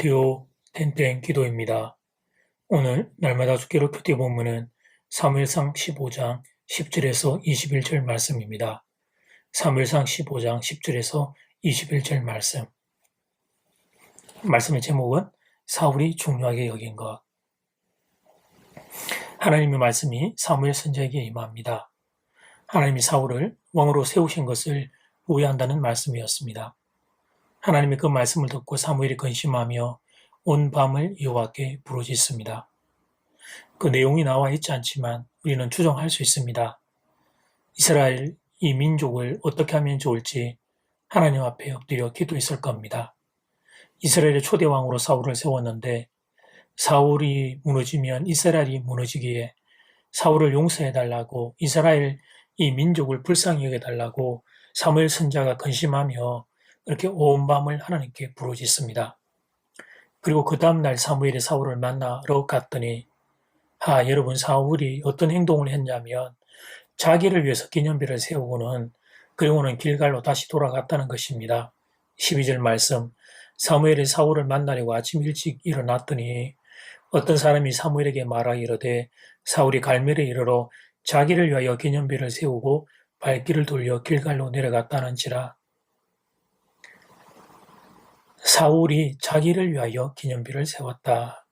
오디오 땡땡 기도입니다. 오늘 날마다 주기로 큐티 본문은 사무엘상 15장 10절에서 21절 말씀입니다. 사무엘상 15장 10절에서 21절 말씀. 말씀의 제목은 사울이 중요하게 여긴 것. 하나님의 말씀이 사무엘 선지자에게 임합니다. 하나님이 사울을 왕으로 세우신 것을 후회한다는 말씀이었습니다. 하나님의 그 말씀을 듣고 사무엘이 근심하며 온 밤을 여호와께 부르짖습니다. 그 내용이 나와 있지 않지만 우리는 추정할 수 있습니다. 이스라엘 이 민족을 어떻게 하면 좋을지 하나님 앞에 엎드려 기도했을 겁니다. 이스라엘의 초대 왕으로 사울을 세웠는데 사울이 무너지면 이스라엘이 무너지기에 사울을 용서해달라고 이스라엘 이 민족을 불쌍히 여겨달라고 사무엘 선지자가 근심하며 그렇게 온 밤을 하나님께 부르짖습니다. 그리고 그 다음날 사무엘이 사울을 만나러 갔더니 여러분 사울이 어떤 행동을 했냐면 자기를 위해서 기념비를 세우고는 그리고는 길갈로 다시 돌아갔다는 것입니다. 12절 말씀 사무엘이 사울을 만나려고 아침 일찍 일어났더니 어떤 사람이 사무엘에게 말하기로되 사울이 갈멜에 이르러 자기를 위하여 기념비를 세우고 발길을 돌려 길갈로 내려갔다는지라. 사울이 자기를 위하여 기념비를 세웠다.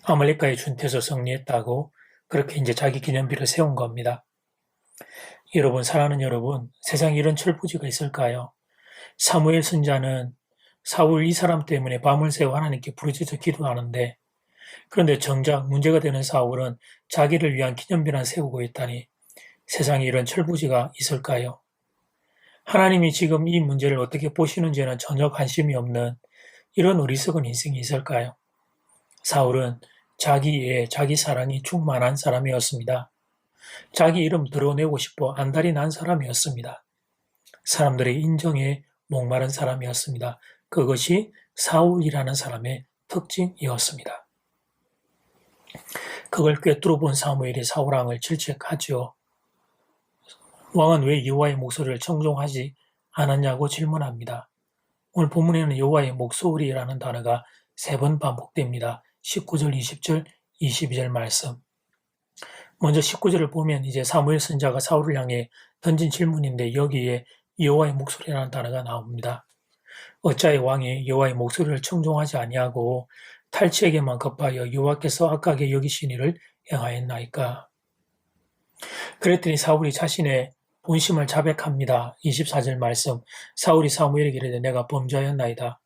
아말렉과의 준태에서 승리했다고 그렇게 이제 자기 기념비를 세운 겁니다. 여러분, 사랑하는 여러분, 세상에 이런 철부지가 있을까요? 사무엘 선지자는 사울 이 사람 때문에 밤을 새워 하나님께 부르짖어 기도하는데 그런데 정작 문제가 되는 사울은 자기를 위한 기념비나 세우고 있다니 세상에 이런 철부지가 있을까요? 하나님이 지금 이 문제를 어떻게 보시는지는 전혀 관심이 없는 이런 어리석은 인생이 있을까요? 사울은 자기의 자기 사랑이 충만한 사람이었습니다. 자기 이름 드러내고 싶어 안달이 난 사람이었습니다. 사람들의 인정에 목마른 사람이었습니다. 그것이 사울이라는 사람의 특징이었습니다. 그걸 꿰뚫어 본 사무엘이 사울 왕을 질책하죠. 왕은 왜 여호와의 목소리를 청종하지 않았냐고 질문합니다. 오늘 본문에는 여호와의 목소리라는 단어가 3번 반복됩니다. 19절, 20절, 22절 말씀. 먼저 19절을 보면 이제 사무엘 선지자가 사울을 향해 던진 질문인데 여기에 여호와의 목소리라는 단어가 나옵니다. 어찌하여 왕이 여호와의 목소리를 청종하지 아니하고 탈취에게만 급하여 여호와께서 악하게 여기신 일을 행하였나이까. 그랬더니 사울이 자신의 본심을 자백합니다. 24절 말씀. 사울이 사무엘에게 이르되 내가 범죄하였나이다.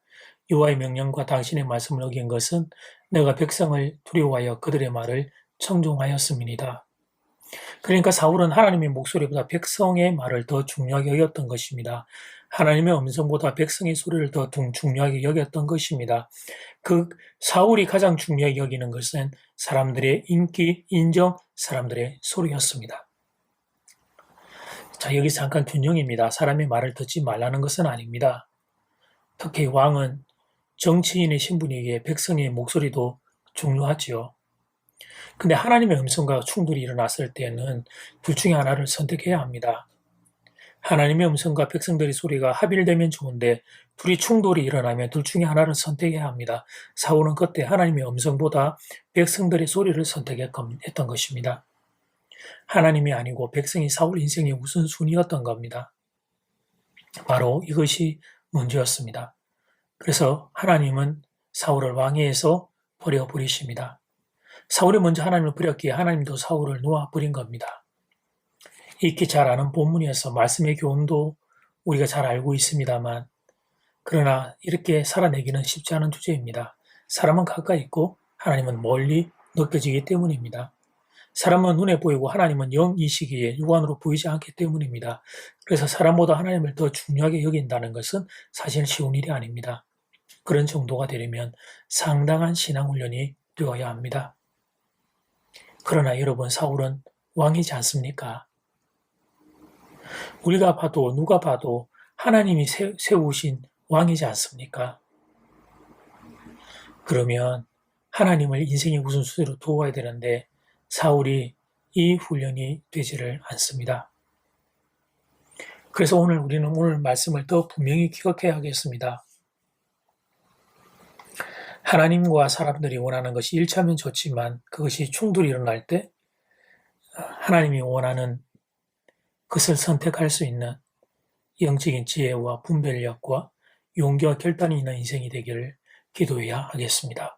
여호와의 명령과 당신의 말씀을 어긴 것은 내가 백성을 두려워하여 그들의 말을 청종하였음이니이다. 그러니까 사울은 하나님의 목소리보다 백성의 말을 더 중요하게 여겼던 것입니다. 하나님의 음성보다 백성의 소리를 더 중요하게 여겼던 것입니다. 그 사울이 가장 중요하게 여기는 것은 사람들의 인기, 인정, 사람들의 소리였습니다. 자, 여기서 잠깐 균형입니다. 사람의 말을 듣지 말라는 것은 아닙니다. 특히 왕은 정치인의 신분이기에 백성의 목소리도 중요하지요. 근데 하나님의 음성과 충돌이 일어났을 때는 둘 중에 하나를 선택해야 합니다. 하나님의 음성과 백성들의 소리가 합일되면 좋은데 둘이 충돌이 일어나면 둘 중에 하나를 선택해야 합니다. 사울은 그때 하나님의 음성보다 백성들의 소리를 선택했던 것입니다. 하나님이 아니고 백성이 사울 인생의 우선순위였던 겁니다. 바로 이것이 문제였습니다. 그래서 하나님은 사울을 왕위에서 버려버리십니다. 사울이 먼저 하나님을 버렸기에 하나님도 사울을 놓아버린 겁니다. 익히 잘 아는 본문이어서 말씀의 교훈도 우리가 잘 알고 있습니다만 그러나 이렇게 살아내기는 쉽지 않은 주제입니다. 사람은 가까이 있고 하나님은 멀리 느껴지기 때문입니다. 사람은 눈에 보이고 하나님은 영이시기에 육안으로 보이지 않기 때문입니다. 그래서 사람보다 하나님을 더 중요하게 여긴다는 것은 사실 쉬운 일이 아닙니다. 그런 정도가 되려면 상당한 신앙훈련이 되어야 합니다. 그러나 여러분, 사울은 왕이지 않습니까? 우리가 봐도 누가 봐도 하나님이 세우신 왕이지 않습니까? 그러면 하나님을 인생의 우선순위로 두어야 되는데 사울이 이 훈련이 되지를 않습니다. 그래서 우리는 오늘 말씀을 더 분명히 기억해야 하겠습니다. 하나님과 사람들이 원하는 것이 일치하면 좋지만 그것이 충돌이 일어날 때 하나님이 원하는 것을 선택할 수 있는 영적인 지혜와 분별력과 용기와 결단이 있는 인생이 되기를 기도해야 하겠습니다.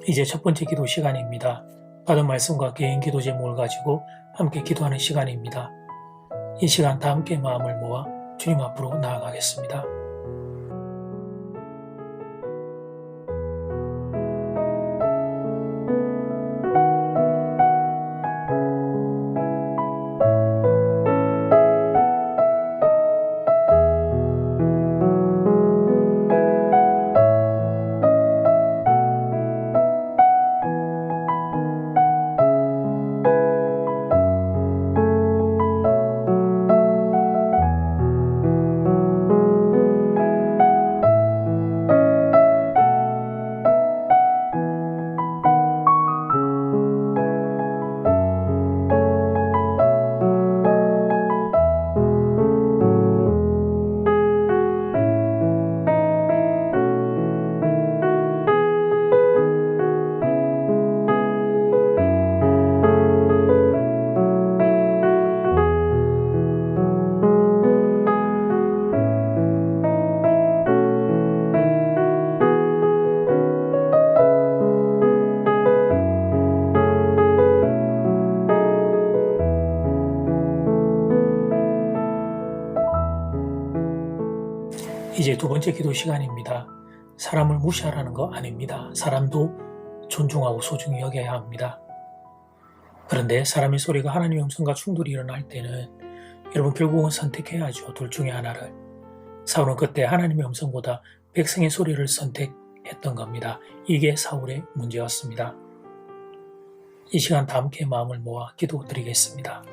이제 첫 번째 기도 시간입니다. 받은 말씀과 개인 기도 제목을 가지고 함께 기도하는 시간입니다. 이 시간 다 함께 마음을 모아 주님 앞으로 나아가겠습니다. 이제 두 번째 기도 시간입니다. 사람을 무시하라는 거 아닙니다. 사람도 존중하고 소중히 여겨야 합니다. 그런데 사람의 소리가 하나님의 음성과 충돌이 일어날 때는 여러분 결국은 선택해야죠. 둘 중에 하나를. 사울은 그때 하나님의 음성보다 백성의 소리를 선택했던 겁니다. 이게 사울의 문제였습니다. 이 시간 다 함께 마음을 모아 기도드리겠습니다.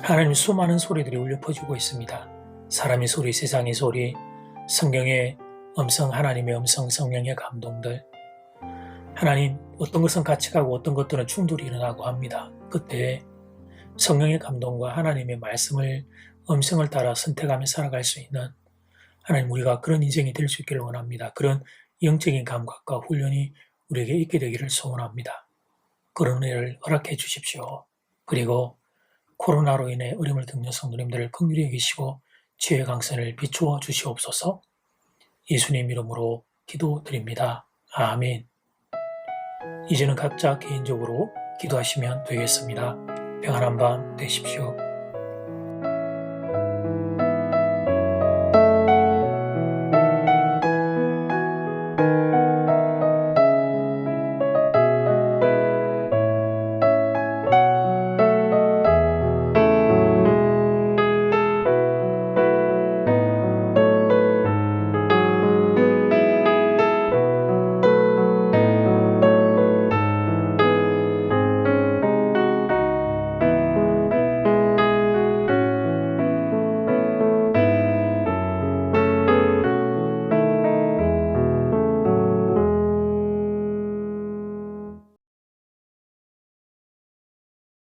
하나님 수많은 소리들이 울려 퍼지고 있습니다. 사람의 소리, 세상의 소리, 성경의 음성, 하나님의 음성, 성령의 감동들. 하나님, 어떤 것은 같이 가고 어떤 것들은 충돌이 일어나고 합니다. 그때 성령의 감동과 하나님의 말씀을, 음성을 따라 선택하며 살아갈 수 있는 하나님, 우리가 그런 인생이 될 수 있기를 원합니다. 그런 영적인 감각과 훈련이 우리에게 있게 되기를 소원합니다. 그런 은혜를 허락해 주십시오. 그리고 코로나로 인해 어려움을 겪는 성도님들을 긍휼히 여기시고 지혜의 강선을 비추어 주시옵소서. 예수님 이름으로 기도드립니다. 아멘. 이제는 각자 개인적으로 기도하시면 되겠습니다. 평안한 밤 되십시오.